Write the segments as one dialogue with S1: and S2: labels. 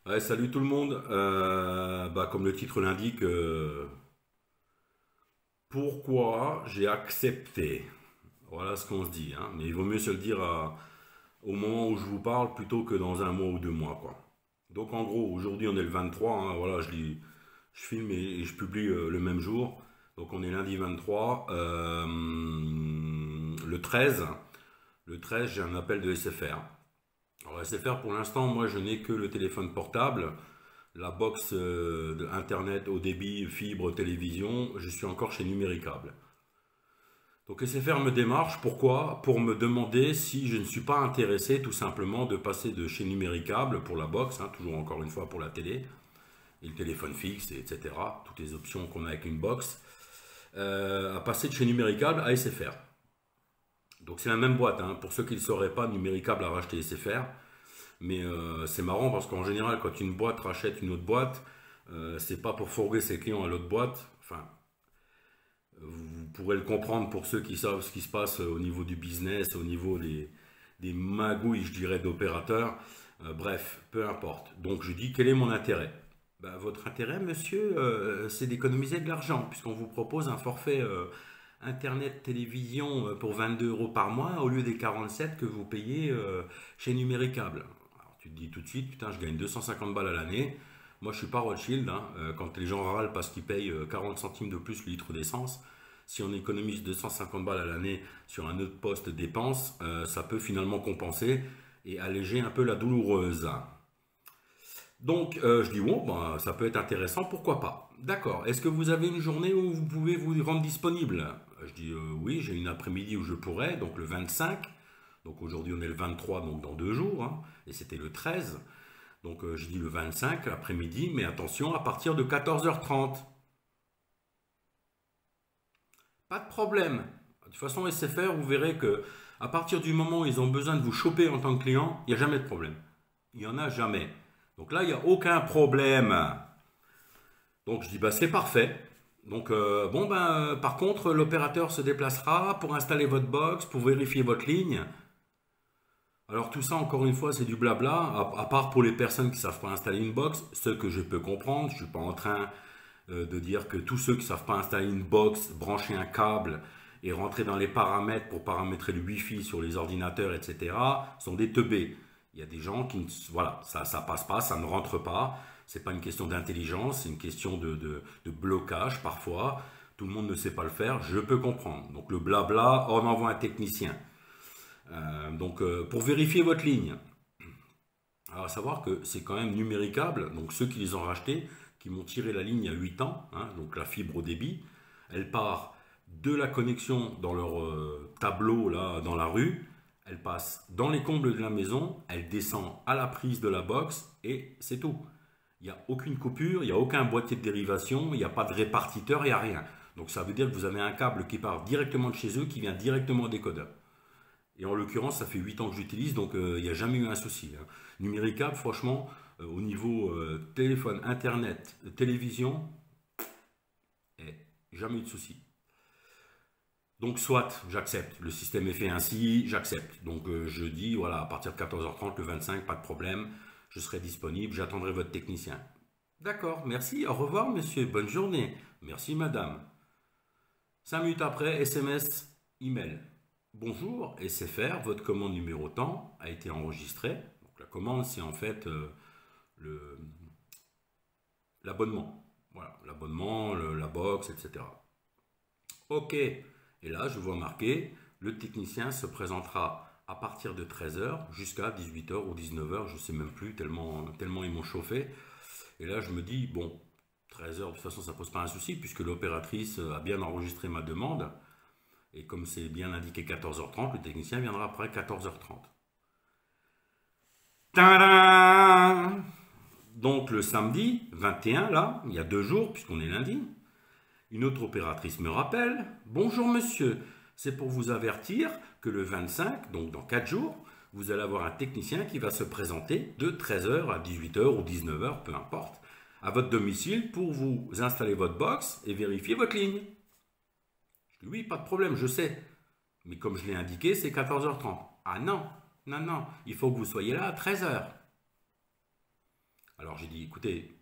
S1: Ouais, salut tout le monde. Comme le titre l'indique, pourquoi j'ai accepté? Voilà ce qu'on se dit, hein. Mais il vaut mieux se le dire au moment où je vous parle plutôt que dans un mois ou 2 mois, quoi. Donc en gros, aujourd'hui on est le 23, hein, voilà, je filme et je publie le même jour. Donc on est lundi 23. Le 13, j'ai un appel de SFR. Alors SFR pour l'instant, moi je n'ai que le téléphone portable. La box de Internet haut débit, fibre, télévision, je suis encore chez Numéricable. Donc SFR me démarche, pourquoi? Pour me demander si je ne suis pas intéressé tout simplement de passer de chez Numéricable pour la box, hein, toujours encore une fois pour la télé, et le téléphone fixe, etc. Toutes les options qu'on a avec une box, à passer de chez Numéricable à SFR. Donc c'est la même boîte, hein. Pour ceux qui ne le sauraient pas, Numéricable a racheté SFR. Mais c'est marrant parce qu'en général, quand une boîte rachète une autre boîte, c'est pas pour fourguer ses clients à l'autre boîte. Enfin, vous pourrez le comprendre pour ceux qui savent ce qui se passe au niveau du business, au niveau des magouilles, je dirais, d'opérateurs. Bref, peu importe. Donc je dis, quel est mon intérêt? Ben, votre intérêt, monsieur, c'est d'économiser de l'argent, puisqu'on vous propose un forfait Internet télévision pour 22 euros par mois au lieu des 47 que vous payez chez Numéricable. Alors tu te dis tout de suite, putain, je gagne 250 balles à l'année. Moi, je suis pas Rothschild, hein. Quand les gens râlent parce qu'ils payent 40 centimes de plus le litre d'essence, si on économise 250 balles à l'année sur un autre poste dépense, ça peut finalement compenser et alléger un peu la douloureuse. Donc, je dis, bon, ben, ça peut être intéressant, pourquoi pas. D'accord. Est-ce que vous avez une journée où vous pouvez vous rendre disponible? Je dis, oui, j'ai une après-midi où je pourrais, donc le 25. Donc aujourd'hui, on est le 23, donc dans 2 jours, hein, et c'était le 13. Donc, je dis le 25, l'après-midi, mais attention, à partir de 14h30. Pas de problème. De toute façon, SFR, vous verrez que à partir du moment où ils ont besoin de vous choper en tant que client, il n'y a jamais de problème. Il n'y en a jamais. Donc là, il n'y a aucun problème. Donc je dis bah c'est parfait. Donc par contre l'opérateur se déplacera pour installer votre box, pour vérifier votre ligne. Alors tout ça encore une fois c'est du blabla, à part pour les personnes qui ne savent pas installer une box, ce que je peux comprendre, je ne suis pas en train de dire que tous ceux qui ne savent pas installer une box, brancher un câble et rentrer dans les paramètres pour paramétrer le Wi-Fi sur les ordinateurs, etc., sont des teubés. Il y a des gens qui, voilà, ça passe pas, ça ne rentre pas. C'est pas une question d'intelligence, c'est une question de blocage parfois. Tout le monde ne sait pas le faire, je peux comprendre. Donc le blabla, on envoie un technicien. Pour vérifier votre ligne, alors à savoir que c'est quand même numéricable, donc ceux qui les ont rachetés, qui m'ont tiré la ligne il y a 8 ans, hein, donc la fibre au débit, elle part de la connexion dans leur tableau là dans la rue, elle passe dans les combles de la maison, elle descend à la prise de la box et c'est tout. Il n'y a aucune coupure, il n'y a aucun boîtier de dérivation, il n'y a pas de répartiteur, il n'y a rien. Donc ça veut dire que vous avez un câble qui part directement de chez eux, qui vient directement au décodeur. Et en l'occurrence, ça fait 8 ans que j'utilise, donc il n'y a jamais eu un souci, hein. Numéricable, franchement, au niveau téléphone, internet, télévision, jamais eu de souci. Donc soit j'accepte, le système est fait ainsi, j'accepte. Donc je dis, voilà, à partir de 14h30, le 25, pas de problème, je serai disponible, j'attendrai votre technicien. D'accord, merci, au revoir monsieur, bonne journée. Merci madame. 5 minutes après, SMS, email. Bonjour, SFR, votre commande numéro tant a été enregistrée. Donc la commande, c'est en fait le- l'abonnement. Voilà, l'abonnement, la box, etc. Ok, et là, je vois marqué, le technicien se présentera à partir de 13h jusqu'à 18h ou 19h, je ne sais même plus, tellement ils m'ont chauffé. Et là, je me dis, bon, 13h, de toute façon, ça ne pose pas un souci, puisque l'opératrice a bien enregistré ma demande. Et comme c'est bien indiqué 14h30, le technicien viendra après 14h30. Tadam! Donc le samedi 21, là, il y a 2 jours, puisqu'on est lundi, une autre opératrice me rappelle, bonjour monsieur, c'est pour vous avertir que le 25, donc dans 4 jours, vous allez avoir un technicien qui va se présenter de 13h à 18h ou 19h, peu importe, à votre domicile pour vous installer votre box et vérifier votre ligne. Je dis oui, pas de problème, je sais. Mais comme je l'ai indiqué, c'est 14h30. Ah non, non, non, il faut que vous soyez là à 13h. Alors j'ai dit, écoutez,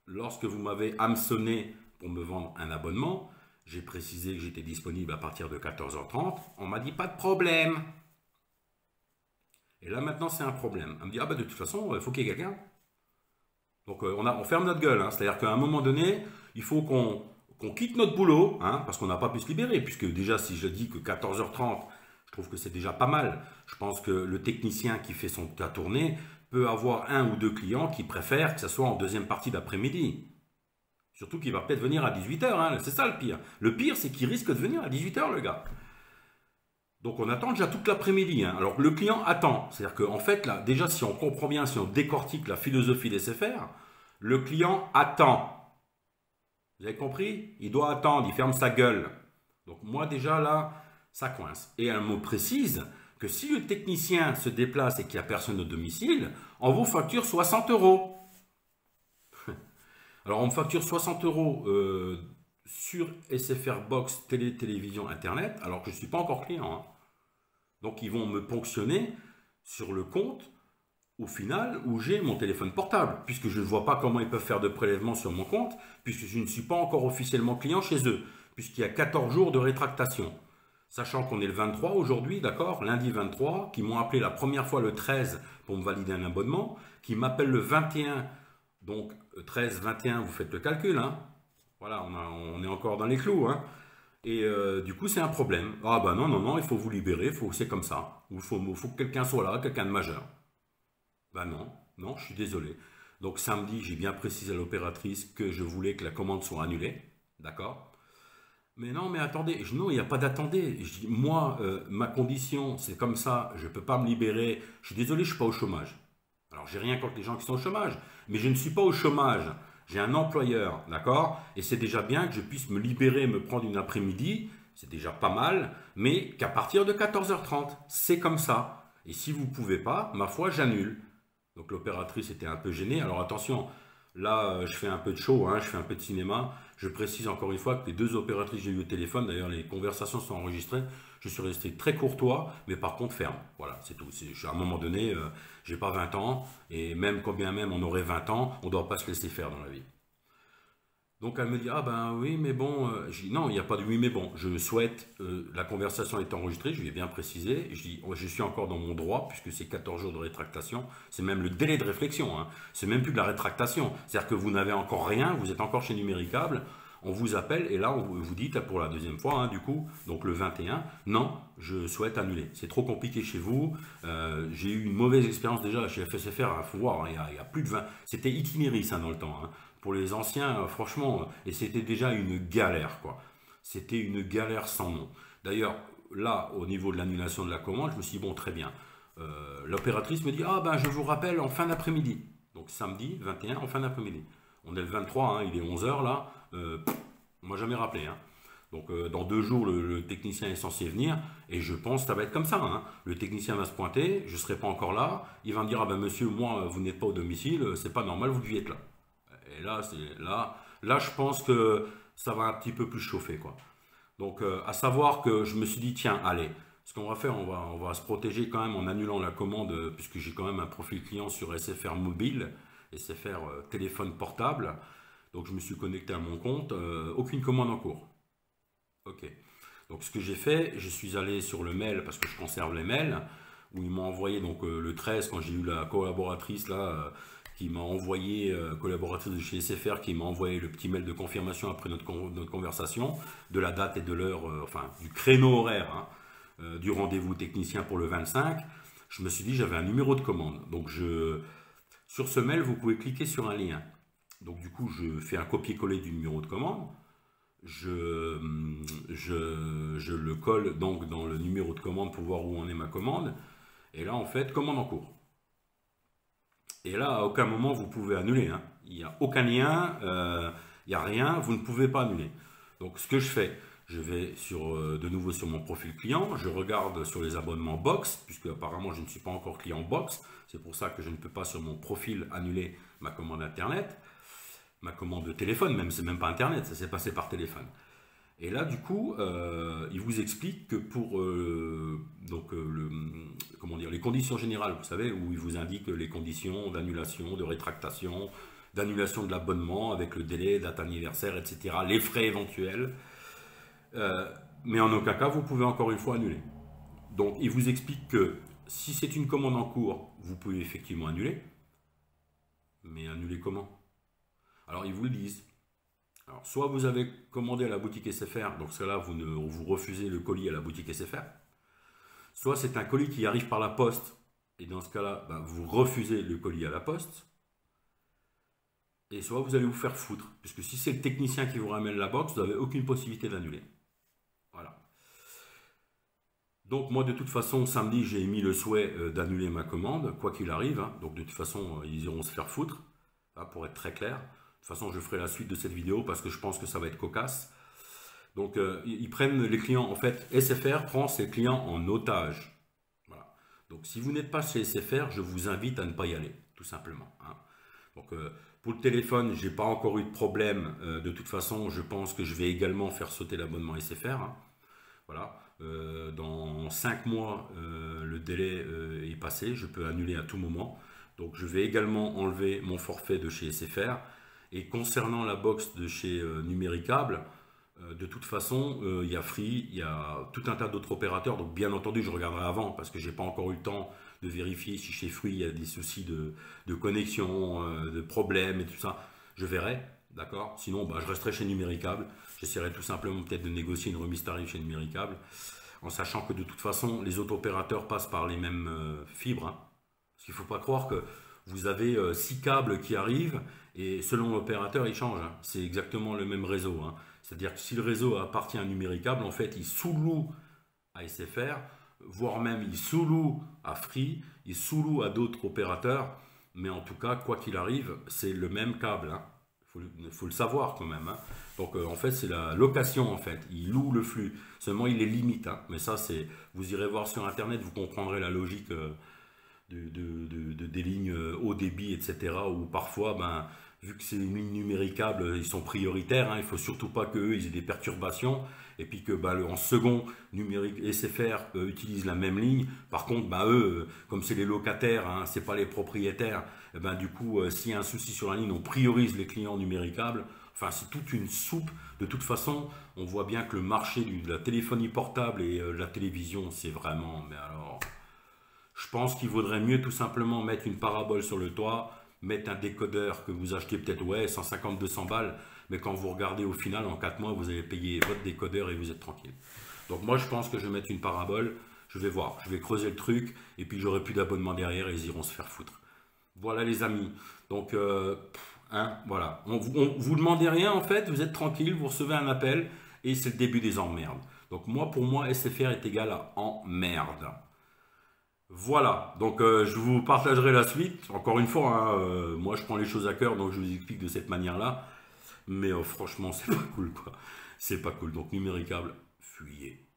S1: lorsque vous m'avez hameçonné pour me vendre un abonnement, j'ai précisé que j'étais disponible à partir de 14h30. On m'a dit, pas de problème. Et là maintenant c'est un problème. Elle me dit, ah bah de toute façon, il faut qu'il y ait quelqu'un. Donc on ferme notre gueule. Hein. C'est-à-dire qu'à un moment donné, il faut qu'on quitte notre boulot, hein, parce qu'on n'a pas pu se libérer. Puisque déjà, si je dis que 14h30, je trouve que c'est déjà pas mal. Je pense que le technicien qui fait ta tournée peut avoir un ou deux clients qui préfèrent que ce soit en deuxième partie d'après-midi. Surtout qu'il va peut-être venir à 18h, hein, c'est ça le pire. Le pire, c'est qu'il risque de venir à 18h, le gars. Donc on attend déjà toute l'après-midi. Hein. Alors le client attend. C'est-à-dire qu'en fait, là, déjà, si on comprend bien, si on décortique la philosophie des SFR, le client attend. Vous avez compris? Il doit attendre, il ferme sa gueule. Donc moi déjà là, ça coince. Et elle me précise que si le technicien se déplace et qu'il n'y a personne au domicile, on vous facture 60 euros. Alors on me facture 60 euros sur SFR Box, télévision, internet, alors que je ne suis pas encore client. Hein. Donc ils vont me ponctionner sur le compte au final où j'ai mon téléphone portable, puisque je ne vois pas comment ils peuvent faire de prélèvement sur mon compte, puisque je ne suis pas encore officiellement client chez eux, puisqu'il y a 14 jours de rétractation. Sachant qu'on est le 23 aujourd'hui, d'accord, lundi 23, qui m'ont appelé la première fois le 13 pour me valider un abonnement, qui m'appellent le 21, donc 13, 21, vous faites le calcul, hein. Voilà, on est encore dans les clous, hein. Et du coup, c'est un problème. Ah bah non, non, non, il faut vous libérer, c'est comme ça. Il faut que quelqu'un soit là, quelqu'un de majeur. Ben non, non, je suis désolé. Donc samedi, j'ai bien précisé à l'opératrice que je voulais que la commande soit annulée, d'accord? Mais non, mais attendez, non, il n'y a pas d'attendez. Je dis, moi, ma condition, c'est comme ça, je ne peux pas me libérer. Je suis désolé, je ne suis pas au chômage. Alors, j'ai rien contre les gens qui sont au chômage, mais je ne suis pas au chômage. J'ai un employeur, d'accord? Et c'est déjà bien que je puisse me libérer, me prendre une après-midi, c'est déjà pas mal, mais qu'à partir de 14h30, c'est comme ça. Et si vous ne pouvez pas, ma foi, j'annule. Donc l'opératrice était un peu gênée. Alors attention, là je fais un peu de show, hein, je fais un peu de cinéma. Je précise encore une fois que les deux opératrices que j'ai eu au téléphone, d'ailleurs les conversations sont enregistrées, je suis resté très courtois, mais par contre ferme. Voilà, c'est tout. À un moment donné, j'ai pas 20 ans, et même quand bien même on aurait 20 ans, on ne doit pas se laisser faire dans la vie. Donc elle me dit, ah ben oui, mais bon, je dis non, il n'y a pas de oui, mais bon, je souhaite, la conversation est enregistrée, je lui ai bien précisé, je dis, je suis encore dans mon droit, puisque c'est 14 jours de rétractation, c'est même le délai de réflexion, hein. C'est même plus de la rétractation, c'est-à-dire que vous n'avez encore rien, vous êtes encore chez Numéricable, on vous appelle, et là, on vous dit, pour la deuxième fois, hein, du coup, donc le 21, non, je souhaite annuler, c'est trop compliqué chez vous, j'ai eu une mauvaise expérience déjà chez FSFR, il faut voir, hein, il y a plus de 20, c'était itinéris, ça, dans le temps, hein. Pour les anciens, franchement, et c'était déjà une galère, quoi. C'était une galère sans nom. D'ailleurs, là, au niveau de l'annulation de la commande, je me suis dit, bon, très bien. L'opératrice me dit, ah ben, je vous rappelle en fin d'après-midi. Donc, samedi 21, en fin d'après-midi. On est le 23, hein, il est 11h, là. On m'a jamais rappelé, hein. Donc, dans 2 jours, le technicien est censé venir, et je pense que ça va être comme ça, hein. Le technicien va se pointer, je ne serai pas encore là, il va me dire, ah ben, monsieur, moi, vous n'êtes pas au domicile, c'est pas normal, vous deviez être là. Et là, je pense que ça va un petit peu plus chauffer, quoi. Donc, à savoir que je me suis dit, tiens, allez, ce qu'on va faire, on va se protéger quand même en annulant la commande, puisque j'ai quand même un profil client sur SFR mobile, SFR téléphone portable. Donc, je me suis connecté à mon compte, aucune commande en cours. Ok. Donc, ce que j'ai fait, je suis allé sur le mail, parce que je conserve les mails, où ils m'ont envoyé, donc le 13, quand j'ai eu la collaboratrice, là, qui m'a envoyé, collaboratrice de chez SFR, qui m'a envoyé le petit mail de confirmation après notre conversation, de la date et de l'heure, enfin du créneau horaire, hein, du rendez-vous technicien pour le 25, je me suis dit j'avais un numéro de commande. Donc sur ce mail, vous pouvez cliquer sur un lien. Donc du coup, je fais un copier-coller du numéro de commande, je le colle donc dans le numéro de commande pour voir où en est ma commande, et là en fait, commande en cours. Et là, à aucun moment, vous pouvez annuler, hein. Il n'y a aucun lien, il n'y a rien, vous ne pouvez pas annuler. Donc, ce que je fais, je vais de nouveau sur mon profil client, je regarde sur les abonnements box, puisque apparemment, je ne suis pas encore client box. C'est pour ça que je ne peux pas sur mon profil annuler ma commande Internet, ma commande de téléphone, même, c'est même pas Internet, ça s'est passé par téléphone. Et là, du coup, il vous explique que pour comment dire, les conditions générales, vous savez, où il vous indique les conditions d'annulation, de rétractation, d'annulation de l'abonnement avec le délai, date anniversaire, etc., les frais éventuels. Mais en aucun cas, vous pouvez encore une fois annuler. Donc, il vous explique que si c'est une commande en cours, vous pouvez effectivement annuler. Mais annuler comment? Alors, ils vous le disent. Alors, soit vous avez commandé à la boutique SFR, donc cela, vous refusez le colis à la boutique SFR. Soit c'est un colis qui arrive par la poste, et dans ce cas-là, vous refusez le colis à la poste. Et soit vous allez vous faire foutre, puisque si c'est le technicien qui vous ramène la box, vous n'avez aucune possibilité d'annuler. Voilà. Donc moi, de toute façon, samedi, j'ai émis le souhait d'annuler ma commande, quoi qu'il arrive. Hein. Donc de toute façon, ils iront se faire foutre, hein, pour être très clair. De toute façon, je ferai la suite de cette vidéo parce que je pense que ça va être cocasse. Donc, ils prennent les clients. En fait, SFR prend ses clients en otage. Voilà. Donc, si vous n'êtes pas chez SFR, je vous invite à ne pas y aller, tout simplement. Hein. Donc, pour le téléphone, je n'ai pas encore eu de problème. De toute façon, je pense que je vais également faire sauter l'abonnement SFR. Hein. Voilà. Dans 5 mois, le délai est passé. Je peux annuler à tout moment. Donc, je vais également enlever mon forfait de chez SFR. Et concernant la box de chez Numéricable, de toute façon, il y a Free, il y a tout un tas d'autres opérateurs. Donc, bien entendu, je regarderai avant parce que je n'ai pas encore eu le temps de vérifier si chez Free, il y a des soucis de connexion, de problèmes et tout ça. Je verrai, d'accord? Sinon, je resterai chez Numéricable. J'essaierai tout simplement peut-être de négocier une remise tarif chez Numéricable, en sachant que de toute façon, les autres opérateurs passent par les mêmes fibres. Hein. Parce qu'il ne faut pas croire que vous avez 6 câbles qui arrivent et selon l'opérateur, ils changent. Hein. C'est exactement le même réseau. Hein. C'est-à-dire que si le réseau appartient à Numéricable, en fait, il sous-loue à SFR, voire même il sous-loue à Free, il sous-loue à d'autres opérateurs. Mais en tout cas, quoi qu'il arrive, c'est le même câble. Hein. Faut le savoir quand même. Hein. Donc, en fait, c'est la location, en fait. Il loue le flux. Seulement, il les limite. Hein. Mais ça, vous irez voir sur Internet, vous comprendrez la logique des lignes haut débit, etc. Où parfois, vu que c'est une ligne Numéricable, ils sont prioritaires. Hein, il ne faut surtout pas qu'eux ils aient des perturbations. Et puis que en second, numérique SFR utilise la même ligne. Par contre, eux, comme c'est les locataires, hein, ce n'est pas les propriétaires, du coup, s'il y a un souci sur la ligne, on priorise les clients Numéricables. Enfin, c'est toute une soupe. De toute façon, on voit bien que le marché de la téléphonie portable et de la télévision, c'est vraiment... Mais alors, je pense qu'il vaudrait mieux tout simplement mettre une parabole sur le toit, mettre un décodeur que vous achetez peut-être 150-200 balles, mais quand vous regardez au final, en 4 mois, vous allez payer votre décodeur et vous êtes tranquille. Donc moi, je pense que je vais mettre une parabole, je vais voir, je vais creuser le truc, et puis j'aurai plus d'abonnement derrière et ils iront se faire foutre. Voilà les amis, donc voilà, vous demandez rien en fait, vous êtes tranquille, vous recevez un appel, et c'est le début des emmerdes. Donc moi, pour moi, SFR est égal à emmerde. Voilà, donc je vous partagerai la suite. Encore une fois, hein, moi je prends les choses à cœur, donc je vous explique de cette manière-là. Mais franchement, c'est pas cool, quoi. C'est pas cool. Donc Numéricable, fuyez.